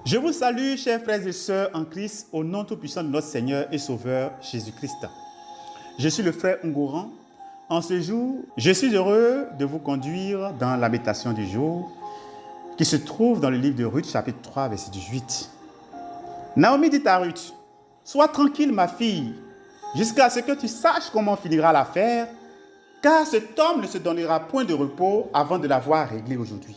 Je vous salue, chers frères et sœurs en Christ, au nom tout-puissant de notre Seigneur et Sauveur Jésus-Christ. Je suis le frère Ngoran. En ce jour, je suis heureux de vous conduire dans la méditation du jour qui se trouve dans le livre de Ruth, chapitre 3, verset 18. Naomi dit à Ruth, « Sois tranquille, ma fille, jusqu'à ce que tu saches comment finira l'affaire, car cet homme ne se donnera point de repos avant de l'avoir réglé aujourd'hui. »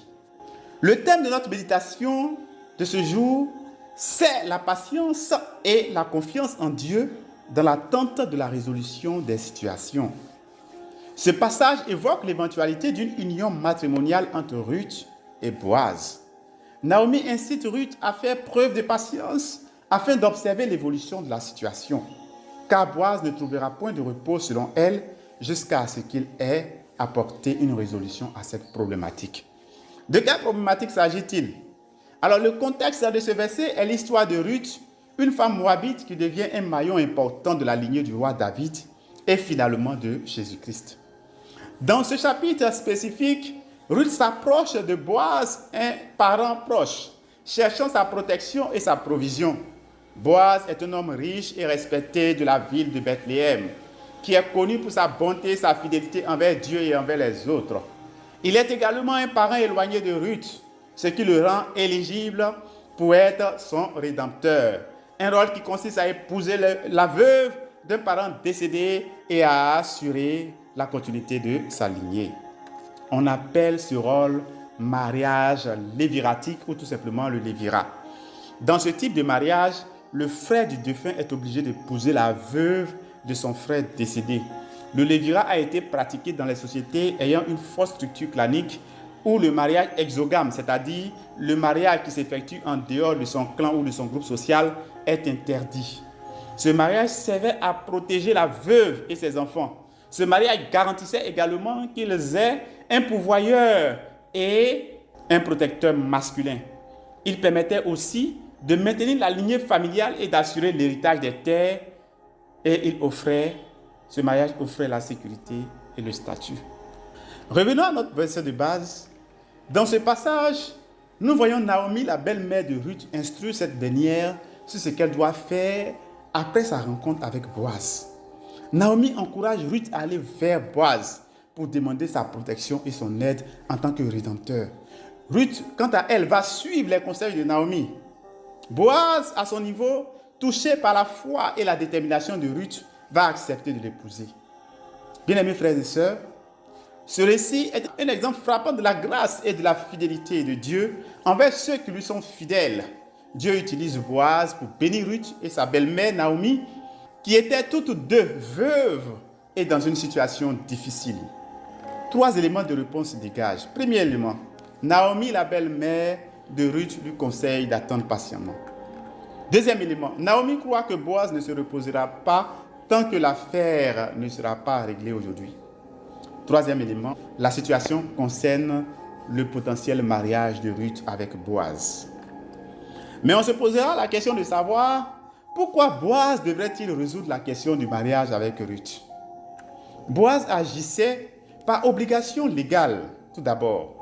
Le thème de notre méditation de ce jour, c'est la patience et la confiance en Dieu dans l'attente de la résolution des situations. Ce passage évoque l'éventualité d'une union matrimoniale entre Ruth et Boaz. Naomi incite Ruth à faire preuve de patience afin d'observer l'évolution de la situation, car Boaz ne trouvera point de repos selon elle jusqu'à ce qu'il ait apporté une résolution à cette problématique. De quelle problématique s'agit-il? Alors, le contexte de ce verset est l'histoire de Ruth, une femme moabite qui devient un maillon important de la lignée du roi David et finalement de Jésus-Christ. Dans ce chapitre spécifique, Ruth s'approche de Boaz, un parent proche, cherchant sa protection et sa provision. Boaz est un homme riche et respecté de la ville de Bethléem, qui est connu pour sa bonté et sa fidélité envers Dieu et envers les autres. Il est également un parent éloigné de Ruth, ce qui le rend éligible pour être son rédempteur. Un rôle qui consiste à épouser la veuve d'un parent décédé et à assurer la continuité de sa lignée. On appelle ce rôle mariage léviratique ou tout simplement le lévirat. Dans ce type de mariage, le frère du défunt est obligé d'épouser la veuve de son frère décédé. Le lévirat a été pratiqué dans les sociétés ayant une forte structure clanique ou le mariage exogame, c'est-à-dire le mariage qui s'effectue en dehors de son clan ou de son groupe social, est interdit. Ce mariage servait à protéger la veuve et ses enfants. Ce mariage garantissait également qu'ils aient un pourvoyeur et un protecteur masculin. Il permettait aussi de maintenir la lignée familiale et d'assurer l'héritage des terres, et ce mariage offrait la sécurité et le statut. Revenons à notre verset de base. Dans ce passage, nous voyons Naomi, la belle-mère de Ruth, instruire cette dernière sur ce qu'elle doit faire après sa rencontre avec Boaz. Naomi encourage Ruth à aller vers Boaz pour demander sa protection et son aide en tant que rédempteur. Ruth, quant à elle, va suivre les conseils de Naomi. Boaz, à son niveau, touché par la foi et la détermination de Ruth, va accepter de l'épouser. Bien-aimés frères et sœurs, ce récit est un exemple frappant de la grâce et de la fidélité de Dieu envers ceux qui lui sont fidèles. Dieu utilise Boaz pour bénir Ruth et sa belle-mère Naomi, qui étaient toutes deux veuves et dans une situation difficile. 3 éléments de réponse se dégagent. Premier élément, Naomi, la belle-mère de Ruth, lui conseille d'attendre patiemment. Deuxième élément, Naomi croit que Boaz ne se reposera pas tant que l'affaire ne sera pas réglée aujourd'hui. Troisième élément, la situation concerne le potentiel mariage de Ruth avec Boaz. Mais on se posera la question de savoir pourquoi Boaz devrait-il résoudre la question du mariage avec Ruth. Boaz agissait par obligation légale, tout d'abord.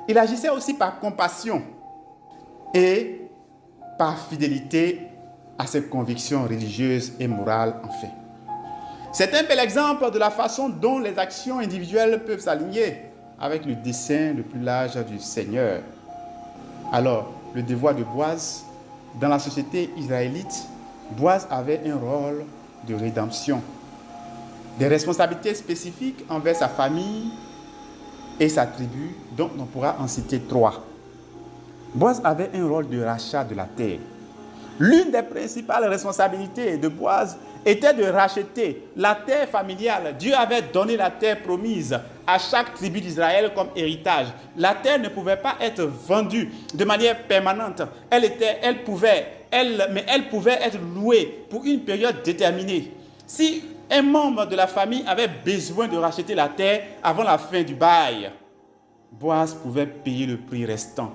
Il agissait aussi par compassion et par fidélité à ses convictions religieuses et morales, enfin. C'est un bel exemple de la façon dont les actions individuelles peuvent s'aligner avec le dessein le plus large du Seigneur. Alors, le devoir de Boaz, dans la société israélite, Boaz avait un rôle de rédemption, des responsabilités spécifiques envers sa famille et sa tribu, dont on pourra en citer 3. Boaz avait un rôle de rachat de la terre. L'une des principales responsabilités de Boaz était de racheter la terre familiale. Dieu avait donné la terre promise à chaque tribu d'Israël comme héritage. La terre ne pouvait pas être vendue de manière permanente. Elle pouvait être louée pour une période déterminée. Si un membre de la famille avait besoin de racheter la terre avant la fin du bail, Boaz pouvait payer le prix restant.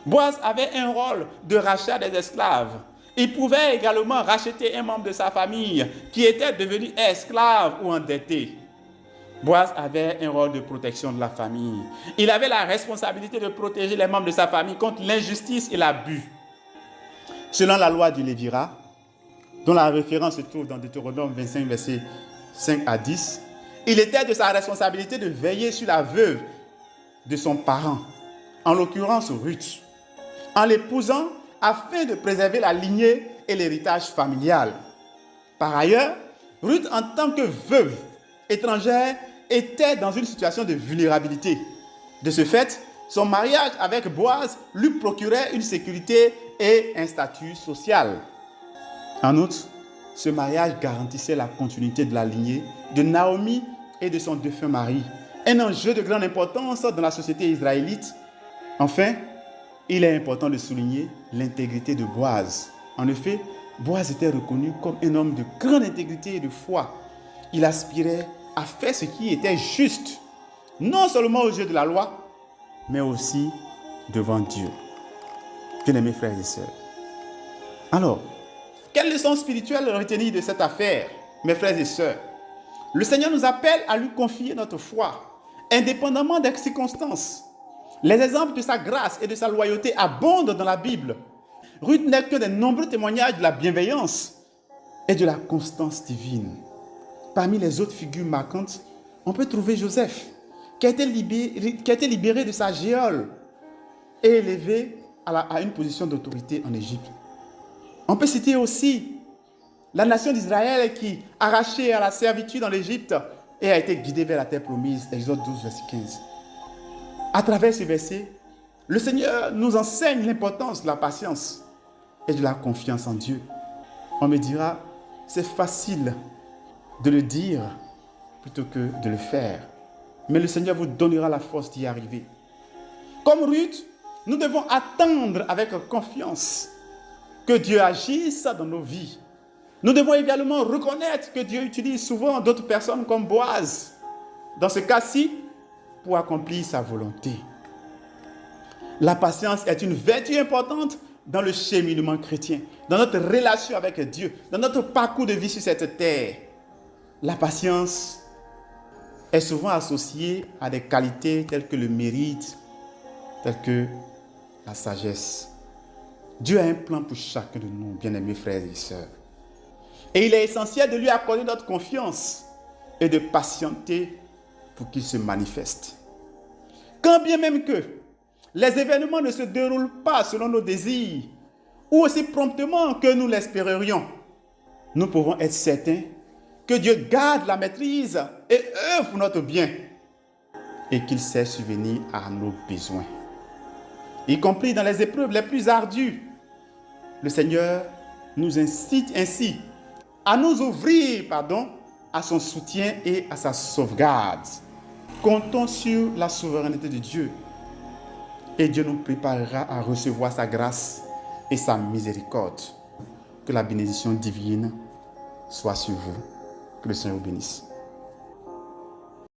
Boaz avait un rôle de rachat des esclaves. Il pouvait également racheter un membre de sa famille qui était devenu esclave ou endetté. Boaz avait un rôle de protection de la famille. Il avait la responsabilité de protéger les membres de sa famille contre l'injustice et l'abus. selon la loi du Lévira, dont la référence se trouve dans Deutéronome 25, versets 5 à 10, il était de sa responsabilité de veiller sur la veuve de son parent, en l'occurrence Ruth, en l'épousant afin de préserver la lignée et l'héritage familial. Par ailleurs, Ruth, en tant que veuve étrangère, était dans une situation de vulnérabilité. De ce fait, son mariage avec Boaz lui procurait une sécurité et un statut social. En outre, ce mariage garantissait la continuité de la lignée de Naomi et de son défunt mari, un enjeu de grande importance dans la société israélite. Enfin, il est important de souligner l'intégrité de Boaz. En effet, Boaz était reconnu comme un homme de grande intégrité et de foi. Il aspirait à faire ce qui était juste, non seulement aux yeux de la loi, mais aussi devant Dieu. Bien-aimés frères et sœurs. Alors, quelle leçon spirituelle retenir de cette affaire, mes frères et sœurs? Le Seigneur nous appelle à lui confier notre foi, indépendamment des circonstances. Les exemples de sa grâce et de sa loyauté abondent dans la Bible. Ruth n'est que des nombreux témoignages de la bienveillance et de la constance divine. Parmi les autres figures marquantes, on peut trouver Joseph, qui a été libéré de sa geôle et élevé à une position d'autorité en Égypte. On peut citer aussi la nation d'Israël qui, arrachée à la servitude en Égypte, et a été guidée vers la terre promise, Exode 12, verset 15. À travers ces versets, le Seigneur nous enseigne l'importance de la patience et de la confiance en Dieu. On me dira, c'est facile de le dire plutôt que de le faire. Mais le Seigneur vous donnera la force d'y arriver. Comme Ruth, nous devons attendre avec confiance que Dieu agisse dans nos vies. Nous devons également reconnaître que Dieu utilise souvent d'autres personnes comme Boaz, dans ce cas-ci, pour accomplir sa volonté. La patience est une vertu importante dans le cheminement chrétien, dans notre relation avec Dieu, dans notre parcours de vie sur cette terre. La patience est souvent associée à des qualités telles que le mérite, telles que la sagesse. Dieu a un plan pour chacun de nous, bien-aimés frères et sœurs. Et il est essentiel de lui accorder notre confiance et de patienter pour qu'il se manifeste. Quand bien même que les événements ne se déroulent pas selon nos désirs ou aussi promptement que nous l'espérerions, nous pouvons être certains que Dieu garde la maîtrise et œuvre pour notre bien et qu'il sait subvenir à nos besoins. Y compris dans les épreuves les plus ardues, le Seigneur nous incite ainsi à nous ouvrir à son soutien et à sa sauvegarde. Comptons sur la souveraineté de Dieu et Dieu nous préparera à recevoir sa grâce et sa miséricorde. Que la bénédiction divine soit sur vous. Que le Seigneur vous bénisse.